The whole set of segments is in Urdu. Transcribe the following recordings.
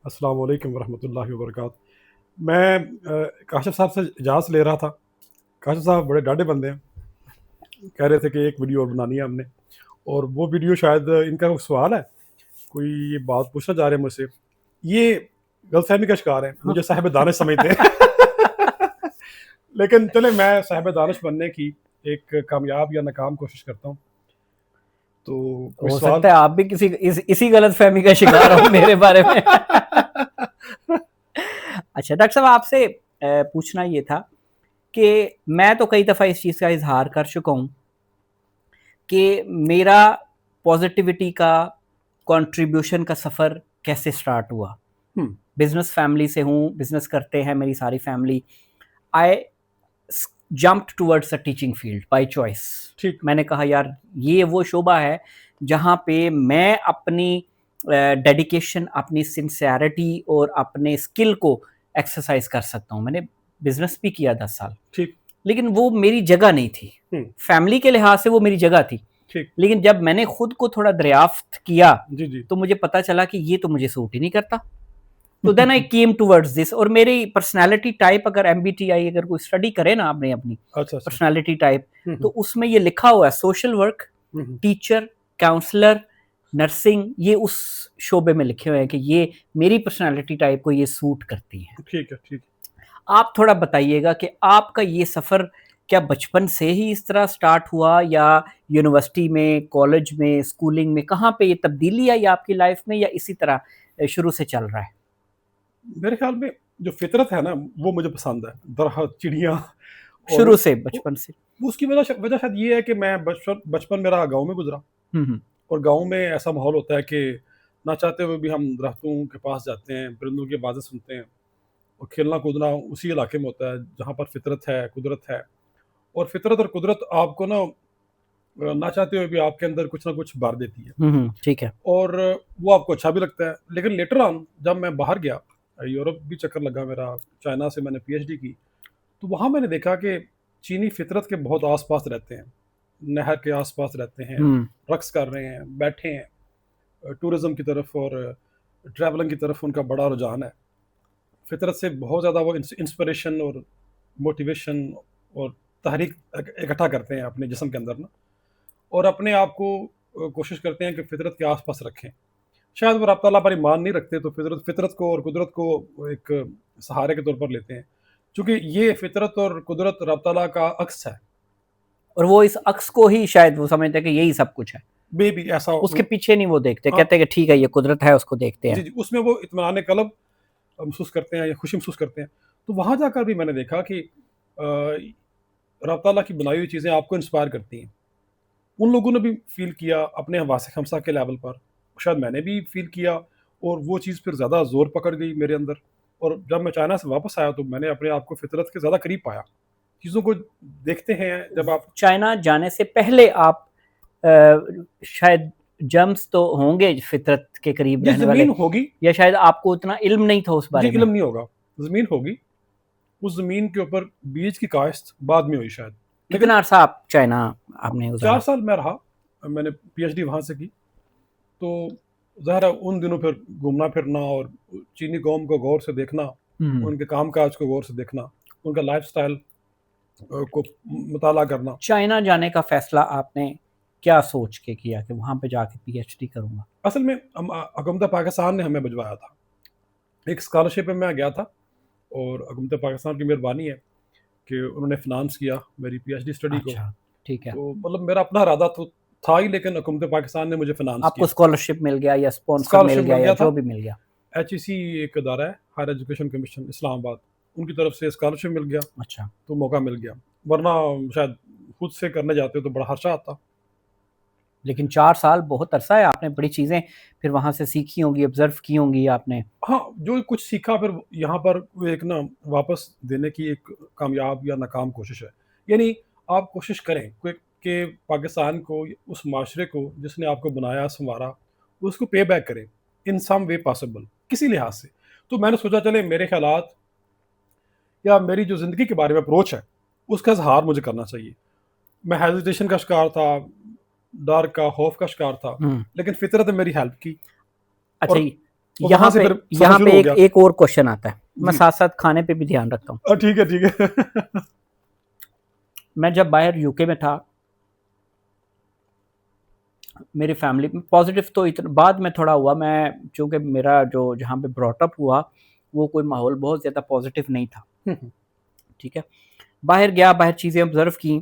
السلام علیکم ورحمۃ اللہ وبرکاتہ. میں کاشف صاحب سے اجازت لے رہا تھا. کاشف صاحب بڑے ڈاڈے بندے ہیں, کہہ رہے تھے کہ ایک ویڈیو اور بنانی ہے ہم نے, اور وہ ویڈیو شاید ان کا کوئی سوال ہے, کوئی یہ بات پوچھنا چاہ رہے ہیں مجھ سے. یہ غلط فہمی کا شکار ہے, مجھے صاحب دانش سمجھتے ہیں لیکن چلے میں صاحب دانش بننے کی ایک کامیاب یا ناکام کوشش کرتا ہوں. تو ہو سکتا ہے آپ بھی اسی غلط فہمی کا شکار ہو میرے بارے میں. اچھا ڈاکٹر صاحب, آپ سے پوچھنا یہ تھا کہ میں تو کئی دفعہ اس چیز کا اظہار کر چکا ہوں کہ میرا پازیٹیوٹی کا کنٹریبیوشن کا سفر کیسے سٹارٹ ہوا. بزنس فیملی سے ہوں, بزنس کرتے ہیں میری ساری family. I jumped towards a teaching field by choice. میں نے کہا یار یہ وہ شعبہ ہے جہاں پہ میں اپنی ڈیڈیکیشن, اپنی سنسیئرٹی اور اپنے اسکل کو ایکسرسائز کر سکتا ہوں. میں نے بزنس بھی کیا 10 سال, لیکن وہ میری جگہ نہیں تھی. فیملی کے لحاظ سے وہ میری جگہ تھی, لیکن جب میں نے خود کو تھوڑا دریافت کیا تو مجھے پتا چلا کہ یہ تو مجھے سوٹ ہی نہیں کرتا. تو دین آئی کیم ٹورڈز دس. اور میری پرسنالٹی ٹائپ, اگر ایم بی ٹی آئی اگر کوئی اسٹڈی کرے نا آپ نے اپنی پرسنالٹی ٹائپ, تو اس میں یہ لکھا ہوا ہے social work, teacher, counsellor, nursing, یہ اس شعبے میں لکھے ہوئے ہیں کہ یہ میری پرسنالٹی ٹائپ کو یہ سوٹ کرتی ہے. ٹھیک ہے. آپ تھوڑا بتائیے گا کہ آپ کا یہ سفر کیا بچپن سے ہی اس طرح سٹارٹ ہوا, یا یونیورسٹی میں, کالج میں, اسکولنگ میں, کہاں پہ یہ تبدیلی آئی آپ کی لائف میں, یا اسی طرح شروع سے چل رہا ہے؟ میرے خیال میں جو فطرت ہے نا وہ مجھے پسند ہے. درخت, چڑیاں, شروع سے, بچپن سے. اس کی وجہ شاید یہ ہے کہ میں بچپن میرا گاؤں میں گزرا, اور گاؤں میں ایسا ماحول ہوتا ہے کہ نہ چاہتے ہوئے بھی ہم درختوں کے پاس جاتے ہیں, پرندوں کی آوازیں سنتے ہیں, اور کھیلنا کودنا اسی علاقے میں ہوتا ہے جہاں پر فطرت ہے, قدرت ہے. اور فطرت اور قدرت آپ کو نہ چاہتے ہوئے بھی آپ کے اندر کچھ نہ کچھ بھر دیتی ہے. ٹھیک ہے. اور وہ آپ کو اچھا بھی لگتا ہے. لیکن لیٹر آن جب میں باہر گیا, یورپ بھی چکر لگا میرا, چائنا سے میں نے پی ایچ ڈی کی, تو وہاں میں نے دیکھا کہ چینی فطرت کے بہت آس پاس رہتے ہیں, نہر کے آس پاس رہتے ہیں, رقص کر رہے ہیں, بیٹھے ہیں. ٹورزم کی طرف اور ٹریولنگ کی طرف ان کا بڑا رجحان ہے. فطرت سے بہت زیادہ وہ انسپریشن اور موٹیویشن اور تحریک اکٹھا کرتے ہیں اپنے جسم کے اندر نا, اور اپنے آپ کو کوشش کرتے ہیں کہ فطرت کے آس پاس رکھیں. شاید وہ رب تعالیٰ پر ایمان نہیں رکھتے تو فطرت کو اور قدرت کو ایک سہارے کے طور پر لیتے ہیں, چونکہ یہ فطرت اور قدرت رب تعالیٰ کا عکس ہے, اور وہ اس عکس کو ہی شاید وہ سمجھتے ہیں کہ یہی سب کچھ ہے. بے بھی ایسا اس کے پیچھے نہیں وہ دیکھتے, کہتے ہیں کہ ٹھیک ہے یہ قدرت ہے, اس کو دیکھتے ہیں. جی, اس میں وہ اطمینان قلب محسوس کرتے ہیں یا خوشی محسوس کرتے ہیں. تو وہاں جا کر بھی میں نے دیکھا کہ رب تعالیٰ کی بنائی ہوئی چیزیں آپ کو انسپائر کرتی ہیں. ان لوگوں نے بھی فیل کیا اپنے حواس خمسہ کے لیول پر, شاید میں نے بھی فیل کیا, اور وہ چیز پھر زیادہ زور پکڑ گئی میرے اندر. اور جب میں چائنا سے واپس آیا تو میں نے اپنے آپ کو فطرت کے زیادہ قریب پایا. چیزوں کو دیکھتے ہیں جب آپ چائنا جانے سے پہلے آپ شاید جمس تو ہوں گے فطرت کے قریب رہنے والے, زمین ہوگی, یا شاید آپ کو اتنا علم نہیں تھا اس بارے میں. علم نہیں ہوگا, زمین ہوگی, اس زمین کے اوپر بیج کی کاشت بعد میں ہوئی شاید. کتنا عرصہ آپ چائنا آپ نے گزارا؟ 4 سال میں رہا, میں نے پی ایچ ڈی وہاں سے کی. تو ظاہر ہے ان دنوں پھر گھومنا پھرنا اور چینی قوم کو غور سے دیکھنا, ان کے کام کاج کو غور سے دیکھنا, ان کا لائف سٹائل کو مطالعہ کرنا. چائنا جانے کا فیصلہ آپ نے کیا سوچ کے کیا کہ وہاں پہ جا کے پی ایچ ڈی کروں گا؟ اصل میں حکومت پاکستان نے ہمیں بھجوایا تھا, ایک اسکالرشپ میں میں گیا تھا, اور حکومت پاکستان کی مہربانی ہے کہ انہوں نے فنانس کیا میری پی ایچ ڈی اسٹڈی کو. ٹھیک ہے. تو مطلب میرا اپنا ارادہ تو تھا ہی, لیکن حکومت پاکستان نے مجھے فنانس کیا. آپ کو اسکالرشپ مل گیا یا اسپانسر مل گیا یا جو بھی مل گیا؟ ایچ ای سی ایک ادارہ ہے, ہائر ایجوکیشن کمیشن اسلام آباد, ان کی طرف سے اسکالرشپ مل گیا. اچھا. تو موقع مل گیا, ورنہ شاید خود سے کرنے جاتے تو بڑا خرچہ آتا. لیکن 4 سال بہت عرصہ ہے, آپ نے بڑی چیزیں پھر وہاں سے سیکھی ہوں گی, آبزرو کی ہوں گی آپ نے. ہاں, جو کچھ سیکھا پھر یہاں پر ایک واپس دینے کی ایک کامیاب یا ناکام کوشش ہے. یعنی آپ کوشش کریں کہ پاکستان کو, اس معاشرے کو جس نے آپ کو بنایا سنوارا, اس کو پے بیک کریں ان سم وے پاسبل, کسی لحاظ سے. تو میں نے سوچا چلے میرے خیالات یا میری جو زندگی کے بارے میں اپروچ ہے اس کا اظہار مجھے کرنا چاہیے. میں ہیزیٹیشن کا شکار تھا, ڈر کا خوف کا شکار تھا، لیکن فطرت نے میری ہیلپ کی. اچھا اور یہاں وہاں سے پہ پھر سفر شروع ہو گیا. ایک اور کوشچن آتا ہے، میں جی ساتھ ساتھ کھانے پہ بھی دھیان رکھتا ہوں. ٹھیک ہے ٹھیک ہے. میں جب باہر یو کے میں تھا، میری فیملی پازیٹیو تو بعد میں تھوڑا ہوا، میں چونکہ میرا جو جہاں پہ براٹ اپ ہوا وہ کوئی ماحول بہت زیادہ پازیٹیو نہیں تھا. ٹھیک ہے، باہر گیا، باہر چیزیں آبزرو کی.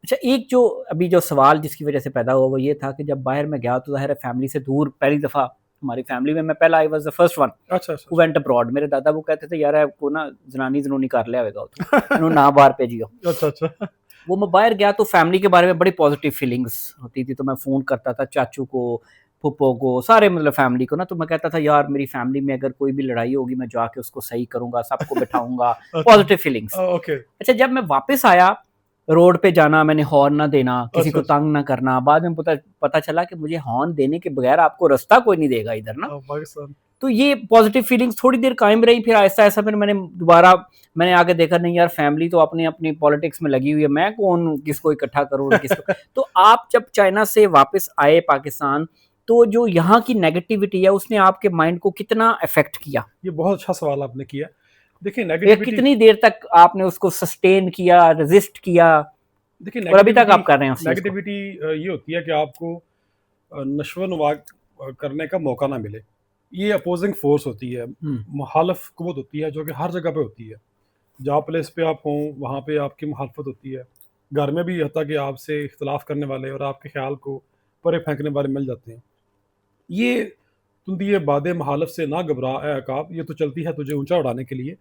اچھا ایک جو ابھی جو سوال جس کی وجہ سے پیدا ہوا وہ یہ تھا کہ جب باہر میں گیا تو ظاہر ہے فیملی سے دور، پہلی دفعہ ہماری فیملی میں پہلا I was the first one اچھا who went abroad. میرے دادا وہ کہتے تھے یار کو نا زنانی زنونی کر لیا ہوئے گا انہوں نہ باہر بھیجیو. اچھا اچھا. وہ میں باہر گیا تو فیملی کے بارے میں بڑی پازیٹیو فیلنگس ہوتی تھی، تو میں فون کرتا تھا چاچو کو، پھپھو کو، سارے مطلب فیملی کو نا. تو میں کہتا تھا یار میری فیملی میں اگر کوئی بھی لڑائی ہوگی میں جا کے اس کو صحیح کروں گا، سب کو بٹھاؤں گا، پازیٹیو فیلنگس. اوکے. اچھا جب میں واپس آیا، روڈ پہ جانا، میں نے ہارن نہ دینا، کسی کو اچھا تنگ نہ کرنا. بعد میں پتہ چلا کہ مجھے ہارن دینے کے بغیر آپ کو رستہ کوئی نہیں دے گا ادھر نا. پاکستان. تو یہ پازیٹیو فیلنگس تھوڑی دیر قائم رہی، پھر آہستہ آہستہ پھر میں نے آگے دیکھا نہیں یار فیملی تو اپنی اپنی پالیٹکس میں لگی ہوئی ہے، میں کون کس کو اکٹھا کروں کس کو. تو آپ جب چائنا سے واپس آئے پاکستان تو جو یہاں کی نیگیٹیوٹی ہے اس نے آپ کے مائنڈ کو کتنا افیکٹ کیا؟ یہ بہت اچھا سوال آپ نے کیا. دیکھیں یہ نیگیٹیوٹی کتنی دیر تک آپ نے اس کو سسٹین کیا، ریزسٹ کیا، دیکھیں اور ابھی تک آپ کر رہے ہیں اس چیز کو؟ نیگیٹیوٹی یہ ہوتی ہے کہ آپ کو نشو و نما کرنے کا موقع نہ ملے. یہ اپوزنگ فورس ہوتی ہے، مخالف قوت ہوتی ہے جو کہ ہر جگہ پہ ہوتی ہے. جہاں پلیس پہ آپ ہوں وہاں پہ آپ کی مخالفت ہوتی ہے. گھر میں بھی یہ ہوتا ہے کہ آپ سے اختلاف کرنے والے اور آپ کے خیال کو پرے پھینکنے والے مل جاتے ہیں. یہ تم یہ باد مخالف سے نہ گھبرا اے عقاب، یہ تو چلتی ہے تجھے اونچا اڑانے کے لیے.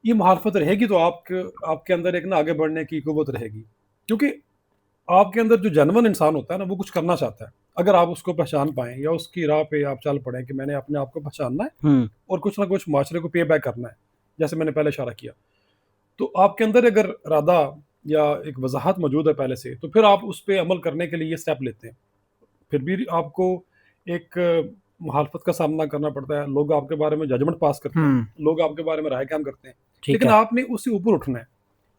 یہ مخالفت رہے گی تو آپ کے اندر ایک نا آگے بڑھنے کی قوت رہے گی، کیونکہ آپ کے اندر جو جنون انسان ہوتا ہے نا وہ کچھ کرنا چاہتا ہے. اگر آپ اس کو پہچان پائیں یا اس کی راہ پہ آپ چل پڑیں کہ میں نے اپنے آپ کو پہچاننا ہے اور کچھ نہ کچھ معاشرے کو پے بیک کرنا ہے، جیسے میں نے پہلے اشارہ کیا، تو آپ کے اندر اگر ارادہ یا ایک وضاحت موجود ہے پہلے سے، تو پھر آپ اس پہ عمل کرنے کے لیے یہ سٹیپ لیتے ہیں. پھر بھی آپ کو ایک مخالفت کا سامنا کرنا پڑتا ہے، لوگ آپ کے بارے میں ججمنٹ پاس کرتے ہیں، لوگ آپ کے بارے میں رائے قائم کرتے ہیں، لیکن آپ نے اس سے اوپر اٹھنا ہے.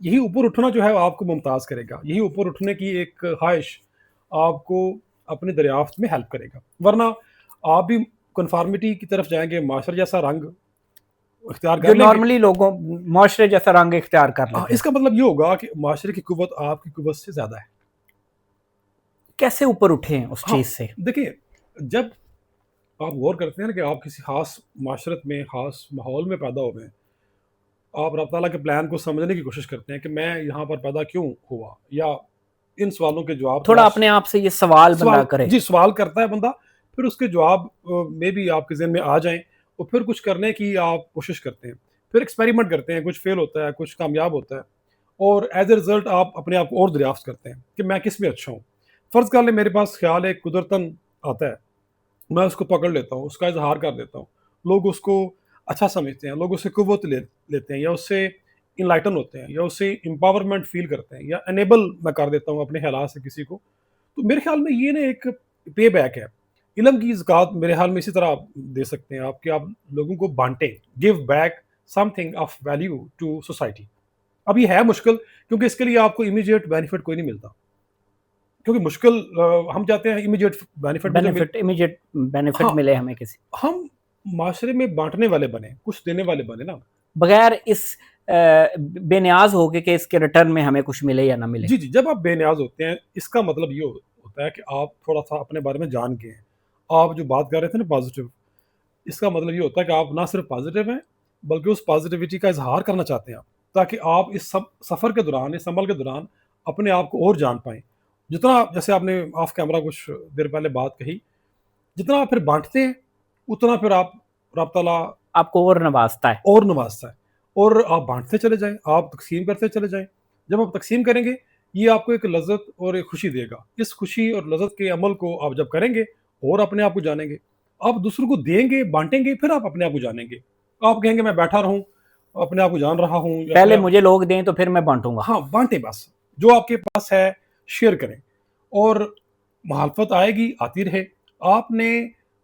یہی اوپر اٹھنا جو ہے آپ کو ممتاز کرے گا. یہی اوپر اٹھنے کی ایک خواہش آپ کو اپنی دریافت میں ہیلپ کرے گا. ورنہ آپ بھی کنفارمیٹی کی طرف جائیں گے، معاشرے جیسا رنگ اختیار کر جو لیں گے، نارملی لوگوں معاشرے جیسا رنگ اختیار کر لیتے ہیں. اس کا مطلب یہ ہوگا کہ معاشرے کی قوت آپ کی قوت سے زیادہ ہے. کیسے اوپر اٹھیں اس چیز سے؟ دیکھیں جب آپ غور کرتے ہیں کہ آپ کسی خاص معاشرت میں، خاص ماحول میں پیدا ہو گئے، آپ رب تعالیٰ کے پلان کو سمجھنے کی کوشش کرتے ہیں کہ میں یہاں پر پیدا کیوں ہوا، یا ان سوالوں کے جواب تھوڑا اپنے آپ سے یہ سوال بندہ کرے. جی سوال کرتا ہے بندہ، پھر اس کے جواب میں بھی آپ کے ذہن میں آ جائیں اور پھر کچھ کرنے کی آپ کوشش کرتے ہیں، پھر ایکسپیریمنٹ کرتے ہیں، کچھ فیل ہوتا ہے، کچھ کامیاب ہوتا ہے، اور ایز اے رزلٹ آپ اپنے آپ کو اور دریافت کرتے ہیں کہ میں کس میں اچھا ہوں. فرض کر لیں میرے پاس خیال ایک قدرتاً آتا ہے، میں اس کو پکڑ لیتا ہوں، اس کا اظہار کر دیتا ہوں، لوگ اس کو اچھا سمجھتے ہیں، لوگ اس سے قوت لیتے ہیں، یا اس سے انلائٹن ہوتے ہیں، یا اس سے امپاورمنٹ فیل کرتے ہیں، یا انیبل میں کر دیتا ہوں اپنے خیالات سے کسی کو. تو میرے خیال میں یہ نا ایک پے بیک ہے. علم کی زکوٰۃ میرے خیال میں اسی طرح آپ دے سکتے ہیں آپ کہ آپ لوگوں کو بانٹیں، give back something of value to society. اب یہ ہے مشکل کیونکہ اس کے لیے آپ کو امیجیٹ بینیفٹ کوئی نہیں ملتا، کیونکہ مشکل ہم چاہتے ہیں امیجیٹ بینیفٹ ملے ہمیں کسی. ہم معاشرے میں بانٹنے والے بنے، کچھ دینے والے بنے نا، بغیر اس بے نیاز ہو کے کہ اس کے ریٹرن میں ہمیں کچھ ملے یا نہ ملے. جی جب آپ بے نیاز ہوتے ہیں اس کا مطلب یہ ہوتا ہے کہ آپ تھوڑا سا اپنے بارے میں جان گئے ہیں. آپ جو بات کر رہے تھے نا پازیٹیو، اس کا مطلب یہ ہوتا ہے کہ آپ نہ صرف پازیٹیو ہیں بلکہ اس پازیٹیوٹی کا اظہار کرنا چاہتے ہیں آپ، تاکہ آپ اس سفر کے دوران، اس عمل کے دوران اپنے آپ کو اور جان پائیں. جتنا جیسے آپ نے آف کیمرہ کچھ دیر پہلے بات کہی، جتنا آپ پھر بانٹتے ہیں اتنا پھر آپ رب تعالیٰ آپ کو اور نوازتا ہے، اور آپ بانٹتے چلے جائیں، آپ تقسیم کرتے چلے جائیں. جب آپ تقسیم کریں گے یہ آپ کو ایک لذت اور ایک خوشی دے گا. اس خوشی اور لذت کے عمل کو آپ جب کریں گے اور اپنے آپ کو جانیں گے، آپ دوسروں کو دیں گے، بانٹیں گے، پھر آپ اپنے آپ کو جانیں گے. آپ کہیں گے میں بیٹھا رہوں اپنے آپ کو جان رہا ہوں، پہلے مجھے لوگ دیں تو پھر میں بانٹوں گا. ہاں بانٹیں، بس جو آپ کے پاس ہے شیئر کریں. اور مخالفت آئے گی، آتی رہے. آپ نے